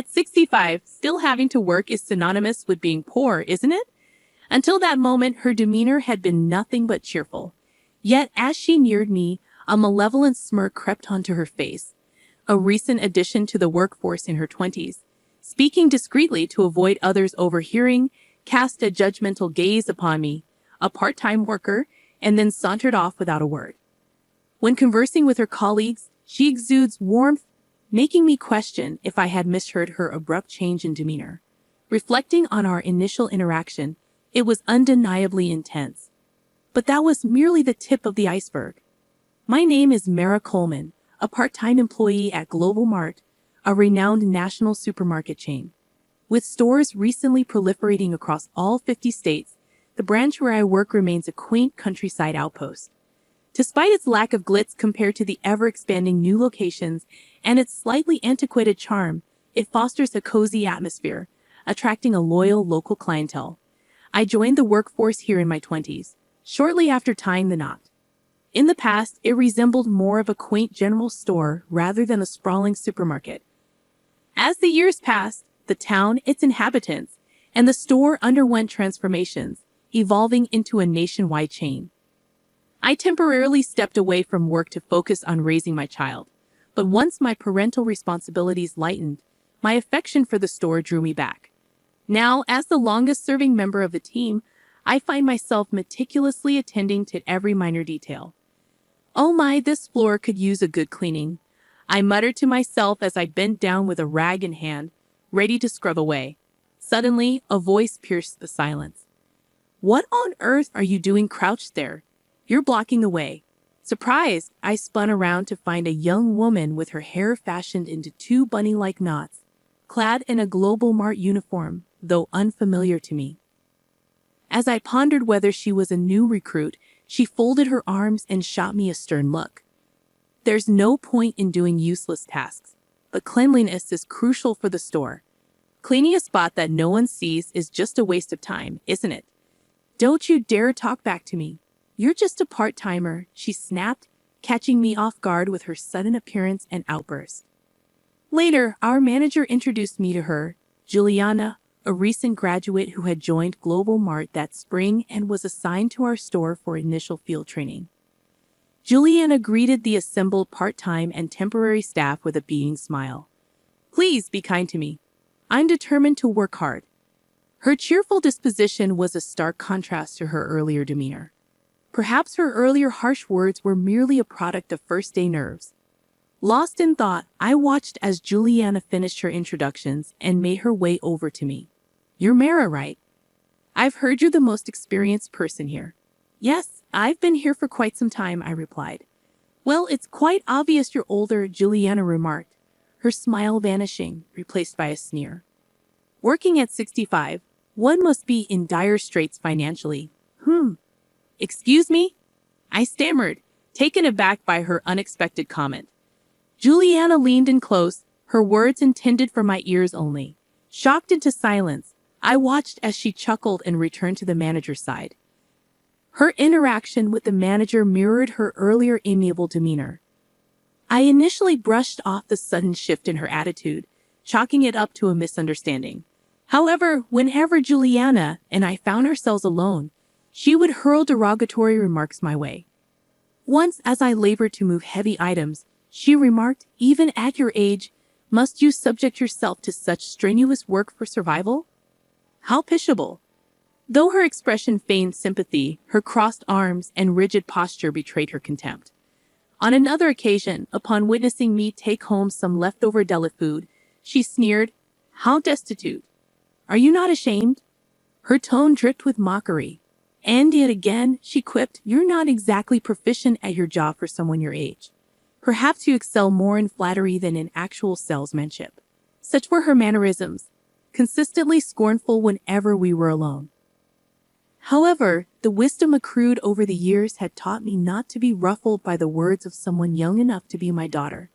At 65, still having to work is synonymous with being poor, isn't it? Until that moment, her demeanor had been nothing but cheerful. Yet, as she neared me, a malevolent smirk crept onto her face. A recent addition to the workforce in her 20s, speaking discreetly to avoid others overhearing, cast a judgmental gaze upon me, a part-time worker, and then sauntered off without a word. When conversing with her colleagues, she exudes warmth, making me question if I had misheard her abrupt change in demeanor. Reflecting on our initial interaction, it was undeniably intense. But that was merely the tip of the iceberg. My name is Mara Coleman, a part-time employee at Global Mart, a renowned national supermarket chain. With stores recently proliferating across all 50 states, the branch where I work remains a quaint countryside outpost. Despite its lack of glitz compared to the ever-expanding new locations and its slightly antiquated charm, it fosters a cozy atmosphere, attracting a loyal local clientele. I joined the workforce here in my 20s, shortly after tying the knot. In the past, it resembled more of a quaint general store rather than a sprawling supermarket. As the years passed, the town, its inhabitants, and the store underwent transformations, evolving into a nationwide chain. I temporarily stepped away from work to focus on raising my child, but once my parental responsibilities lightened, my affection for the store drew me back. Now, as the longest-serving member of the team, I find myself meticulously attending to every minor detail. "Oh my, this floor could use a good cleaning," I muttered to myself as I bent down with a rag in hand, ready to scrub away. Suddenly, a voice pierced the silence. "What on earth are you doing crouched there? You're blocking the way." Surprised, I spun around to find a young woman with her hair fashioned into two bunny-like knots, clad in a Global Mart uniform, though unfamiliar to me. As I pondered whether she was a new recruit, she folded her arms and shot me a stern look. "There's no point in doing useless tasks, but cleanliness is crucial for the store. Cleaning a spot that no one sees is just a waste of time, isn't it? Don't you dare talk back to me. You're just a part-timer," she snapped, catching me off guard with her sudden appearance and outburst. Later, our manager introduced me to her, Juliana, a recent graduate who had joined Global Mart that spring and was assigned to our store for initial field training. Juliana greeted the assembled part-time and temporary staff with a beaming smile. "Please be kind to me. I'm determined to work hard." Her cheerful disposition was a stark contrast to her earlier demeanor. Perhaps her earlier harsh words were merely a product of first-day nerves. Lost in thought, I watched as Juliana finished her introductions and made her way over to me. "You're Mara, right? I've heard you're the most experienced person here." "Yes, I've been here for quite some time," I replied. "Well, it's quite obvious you're older," Juliana remarked, her smile vanishing, replaced by a sneer. "Working at 65, one must be in dire straits financially." "Excuse me?" I stammered, taken aback by her unexpected comment. Juliana leaned in close, her words intended for my ears only. Shocked into silence, I watched as she chuckled and returned to the manager's side. Her interaction with the manager mirrored her earlier amiable demeanor. I initially brushed off the sudden shift in her attitude, chalking it up to a misunderstanding. However, whenever Juliana and I found ourselves alone, she would hurl derogatory remarks my way. Once, as I labored to move heavy items, she remarked, "Even at your age, must you subject yourself to such strenuous work for survival?" How pitiable. Though her expression feigned sympathy, her crossed arms and rigid posture betrayed her contempt. On another occasion, upon witnessing me take home some leftover deli food, she sneered, "How destitute! Are you not ashamed?" Her tone dripped with mockery. And yet again, she quipped, "You're not exactly proficient at your job for someone your age. Perhaps you excel more in flattery than in actual salesmanship." Such were her mannerisms, consistently scornful whenever we were alone. However, the wisdom accrued over the years had taught me not to be ruffled by the words of someone young enough to be my daughter.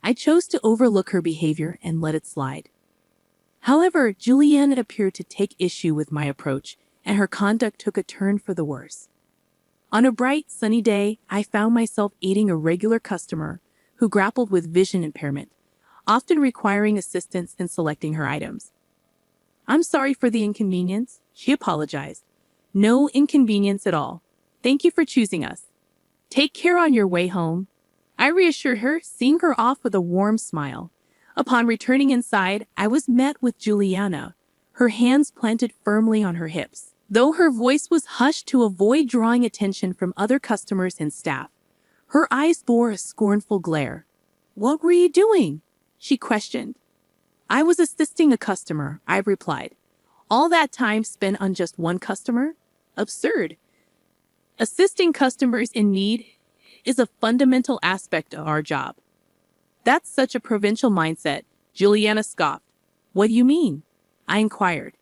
I chose to overlook her behavior and let it slide. However, Juliana appeared to take issue with my approach, and her conduct took a turn for the worse. On a bright, sunny day, I found myself aiding a regular customer who grappled with vision impairment. often requiring assistance in selecting her items. I'm sorry for the inconvenience, she apologized. No inconvenience at all. Thank you for choosing us. Take care on your way home. I reassured her, seeing her off with a warm smile. Upon returning inside, I was met with Juliana, her hands planted firmly on her hips, though her voice was hushed to avoid drawing attention from other customers and staff. Her eyes bore a scornful glare. "What were you doing?" she questioned. "I was assisting a customer," I replied. "All that time spent on just one customer? Absurd. Assisting customers in need is a fundamental aspect of our job." "That's such a provincial mindset," Juliana scoffed. "What do you mean?" I inquired.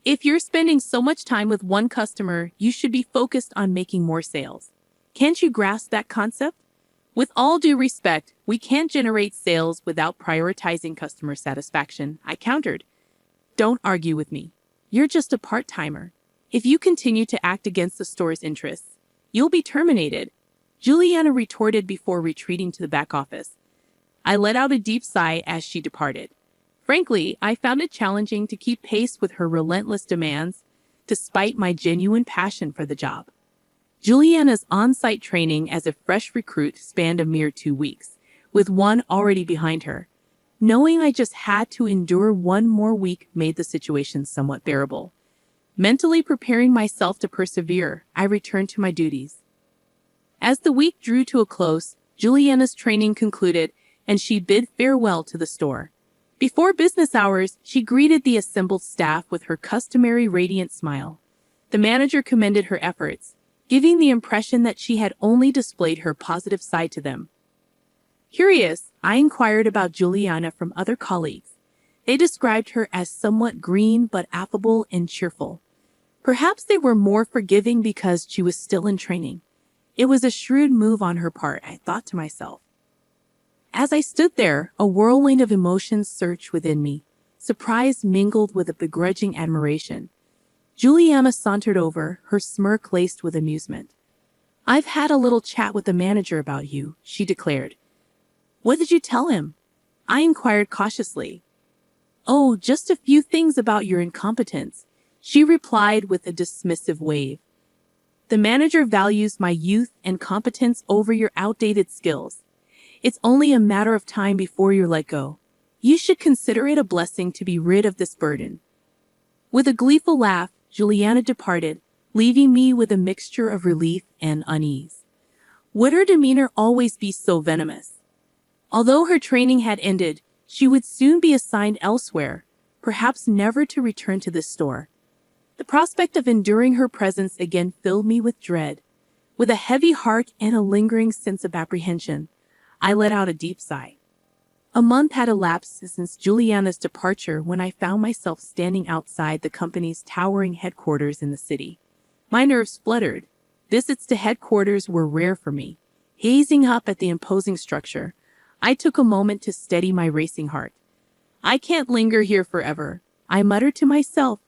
"If you're spending so much time with one customer, you should be focused on making more sales. Can't you grasp that concept? With all due respect, we can't generate sales without prioritizing customer satisfaction," I countered. "Don't argue with me. You're just a part-timer. If you continue to act against the store's interests, you'll be terminated," Juliana retorted before retreating to the back office. I let out a deep sigh as she departed. Frankly, I found it challenging to keep pace with her relentless demands, despite my genuine passion for the job. Juliana's on-site training as a fresh recruit spanned a mere 2 weeks, with one already behind her. Knowing I just had to endure one more week made the situation somewhat bearable. Mentally preparing myself to persevere, I returned to my duties. As the week drew to a close, Juliana's training concluded, and she bid farewell to the store. Before business hours, she greeted the assembled staff with her customary radiant smile. The manager commended her efforts, giving the impression that she had only displayed her positive side to them. Curious, I inquired about Juliana from other colleagues. They described her as somewhat green but affable and cheerful. Perhaps they were more forgiving because she was still in training. It was a shrewd move on her part, I thought to myself. As I stood there, a whirlwind of emotions surged within me, surprise mingled with a begrudging admiration. Juliana sauntered over, her smirk laced with amusement. "I've had a little chat with the manager about you," she declared. "What did you tell him?" I inquired cautiously. "Oh, just a few things about your incompetence," she replied with a dismissive wave. "The manager values my youth and competence over your outdated skills. It's only a matter of time before you're let go. You should consider it a blessing to be rid of this burden." With a gleeful laugh, Juliana departed, leaving me with a mixture of relief and unease. Would her demeanor always be so venomous? Although her training had ended, she would soon be assigned elsewhere, perhaps never to return to this store. The prospect of enduring her presence again filled me with dread. With a heavy heart and a lingering sense of apprehension, I let out a deep sigh. A month had elapsed since Juliana's departure when I found myself standing outside the company's towering headquarters in the city. My nerves fluttered. Visits to headquarters were rare for me. Gazing up at the imposing structure, I took a moment to steady my racing heart. "I can't linger here forever," I muttered to myself,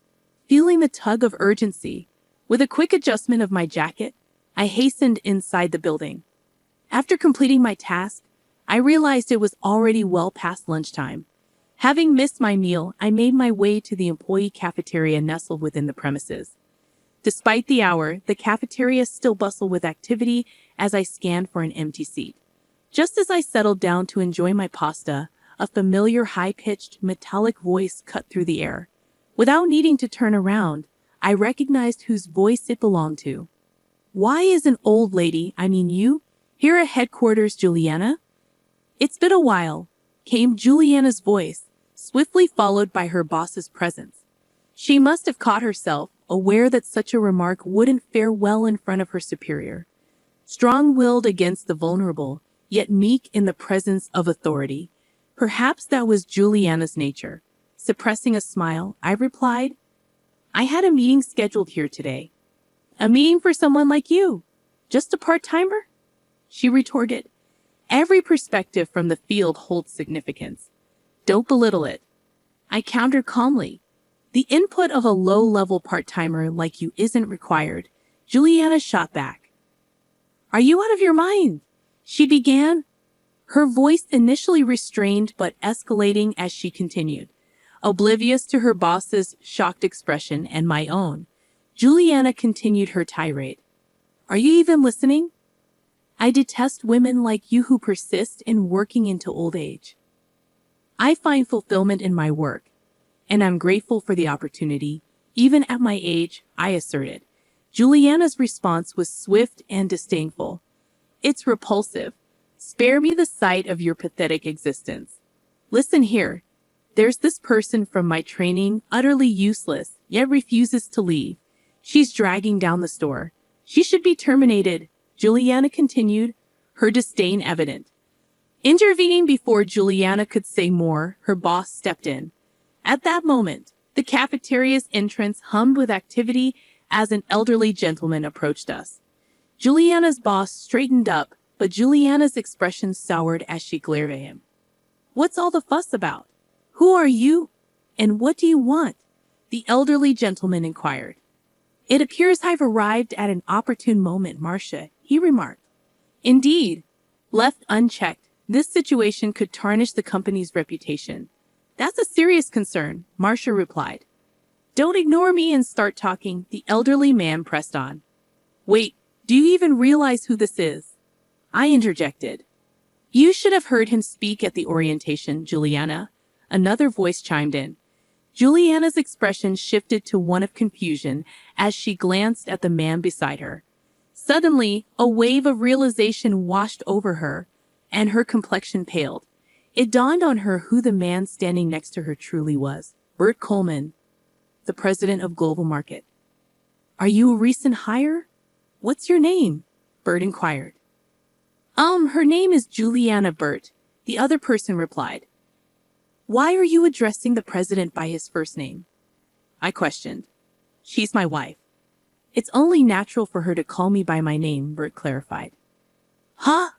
feeling the tug of urgency. With a quick adjustment of my jacket, I hastened inside the building. After completing my task, I realized it was already well past lunchtime. Having missed my meal, I made my way to the employee cafeteria nestled within the premises. Despite the hour, the cafeteria still bustled with activity as I scanned for an empty seat. Just as I settled down to enjoy my pasta, a familiar high-pitched, metallic voice cut through the air. Without needing to turn around, I recognized whose voice it belonged to. "Why is an old lady, you, here at headquarters, Juliana?" "It's been a while," came Juliana's voice, swiftly followed by her boss's presence. She must have caught herself, aware that such a remark wouldn't fare well in front of her superior. Strong-willed against the vulnerable, yet meek in the presence of authority. Perhaps that was Juliana's nature. Suppressing a smile, I replied, "I had a meeting scheduled here today." "A meeting for someone like you? Just a part-timer?" She retorted. "Every perspective from the field holds significance. Don't belittle it." I countered calmly. "The input of a low-level part-timer like you isn't required." Juliana shot back. "Are you out of your mind?" she began, her voice initially restrained but escalating as she continued. Oblivious to her boss's shocked expression and my own, Juliana continued her tirade. Are you even listening? I detest women like you who persist in working into old age. I find fulfillment in my work, and I'm grateful for the opportunity, even at my age, I asserted. Juliana's response was swift and disdainful. It's repulsive. Spare me the sight of your pathetic existence. Listen here. There's this person from my training, utterly useless, yet refuses to leave. She's dragging down the store. She should be terminated, Juliana continued, her disdain evident. Intervening before Juliana could say more, her boss stepped in. At that moment, the cafeteria's entrance hummed with activity as an elderly gentleman approached us. Juliana's boss straightened up, but Juliana's expression soured as she glared at him. What's all the fuss about? Who are you? And what do you want? The elderly gentleman inquired. It appears I've arrived at an opportune moment, Marcia, he remarked. Indeed, left unchecked, this situation could tarnish the company's reputation. That's a serious concern, Marcia replied. Don't ignore me and start talking, the elderly man pressed on. Wait, do you even realize who this is? I interjected. You should have heard him speak at the orientation, Juliana. Another voice chimed in. Juliana's expression shifted to one of confusion as she glanced at the man beside her. Suddenly, a wave of realization washed over her, and her complexion paled. It dawned on her who the man standing next to her truly was. Bert Coleman, the president of Global Market. Are you a recent hire? What's your name? Bert inquired. Her name is Juliana Bert, the other person replied. Why are you addressing the president by his first name? I questioned. She's my wife. It's only natural for her to call me by my name, Bert clarified. Huh?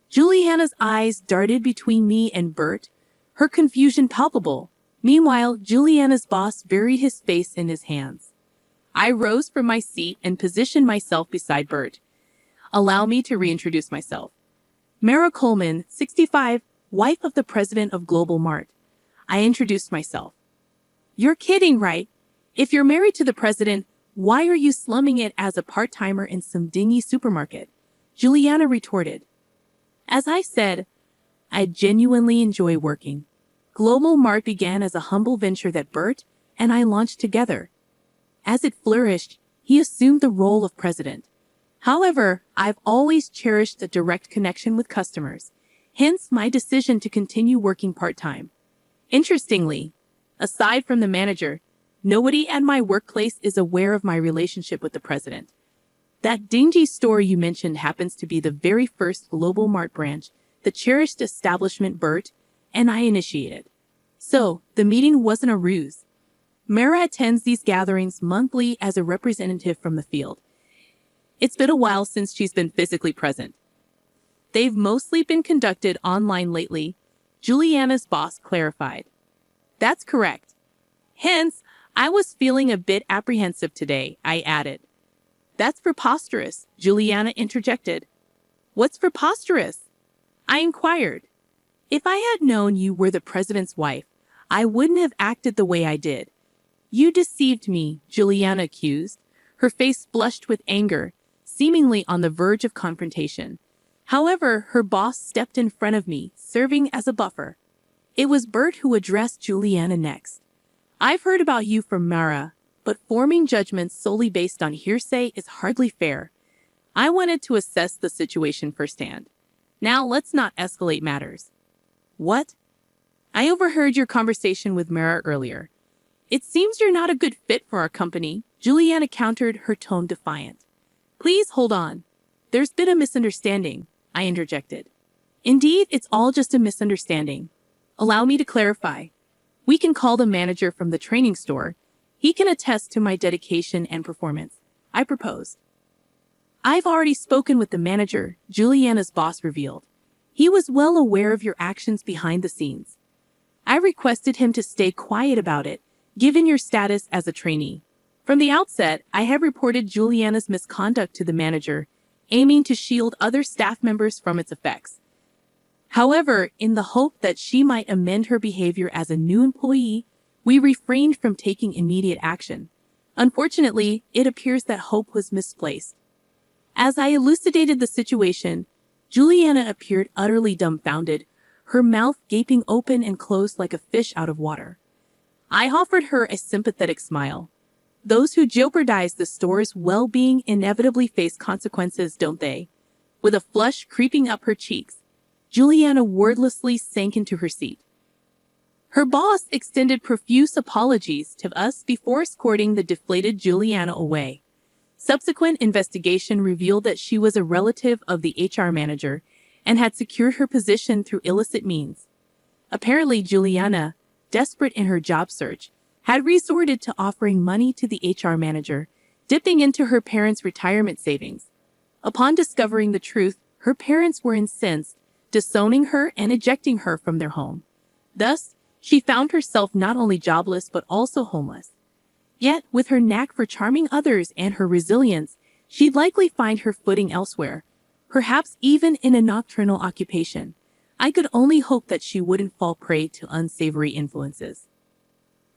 Juliana's eyes darted between me and Bert, her confusion palpable. Meanwhile, Juliana's boss buried his face in his hands. I rose from my seat and positioned myself beside Bert. Allow me to reintroduce myself. Mara Coleman, 65, wife of the president of Global Mart. I introduced myself. You're kidding, right? If you're married to the president, why are you slumming it as a part-timer in some dingy supermarket? Juliana retorted. As I said, I genuinely enjoy working. Global Mart began as a humble venture that Bert and I launched together. As it flourished, he assumed the role of president. However, I've always cherished a direct connection with customers, hence my decision to continue working part-time. Interestingly, aside from the manager, nobody at my workplace is aware of my relationship with the president. That dingy store you mentioned happens to be the very first Global Mart branch, the cherished establishment Bert and I initiated. So, the meeting wasn't a ruse. Mara attends these gatherings monthly as a representative from the field. It's been a while since she's been physically present. They've mostly been conducted online lately, Juliana's boss clarified. That's correct. Hence, I was feeling a bit apprehensive today, I added. That's preposterous, Juliana interjected. What's preposterous? I inquired. If I had known you were the president's wife, I wouldn't have acted the way I did. You deceived me, Juliana accused, her face flushed with anger, seemingly on the verge of confrontation. However, her boss stepped in front of me, serving as a buffer. It was Bert who addressed Juliana next. I've heard about you from Mara, but forming judgments solely based on hearsay is hardly fair. I wanted to assess the situation firsthand. Now let's not escalate matters. What? I overheard your conversation with Mara earlier. It seems you're not a good fit for our company, Juliana countered, her tone defiant. Please hold on. There's been a misunderstanding, I interjected. Indeed, it's all just a misunderstanding. Allow me to clarify. We can call the manager from the training store. He can attest to my dedication and performance, I proposed. I've already spoken with the manager, Juliana's boss revealed. He was well aware of your actions behind the scenes. I requested him to stay quiet about it, given your status as a trainee. From the outset, I have reported Juliana's misconduct to the manager, aiming to shield other staff members from its effects. However, in the hope that she might amend her behavior as a new employee, we refrained from taking immediate action. Unfortunately, it appears that hope was misplaced. As I elucidated the situation, Juliana appeared utterly dumbfounded, her mouth gaping open and closed like a fish out of water. I offered her a sympathetic smile. Those who jeopardize the store's well-being inevitably face consequences, don't they? With a flush creeping up her cheeks, Juliana wordlessly sank into her seat. Her boss extended profuse apologies to us before escorting the deflated Juliana away. Subsequent investigation revealed that she was a relative of the HR manager and had secured her position through illicit means. Apparently, Juliana, desperate in her job search, had resorted to offering money to the HR manager, dipping into her parents' retirement savings. Upon discovering the truth, her parents were incensed, disowning her and ejecting her from their home. Thus, she found herself not only jobless but also homeless. Yet, with her knack for charming others and her resilience, she'd likely find her footing elsewhere, perhaps even in a nocturnal occupation. I could only hope that she wouldn't fall prey to unsavory influences.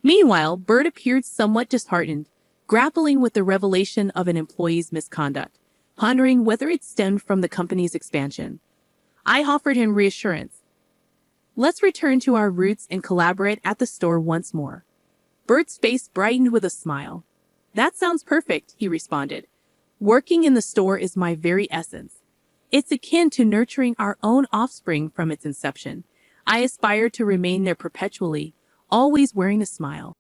Meanwhile, Bert appeared somewhat disheartened, grappling with the revelation of an employee's misconduct, pondering whether it stemmed from the company's expansion. I offered him reassurance. Let's return to our roots and collaborate at the store once more. Bert's face brightened with a smile. That sounds perfect, he responded. Working in the store is my very essence. It's akin to nurturing our own offspring from its inception. I aspire to remain there perpetually, always wearing a smile.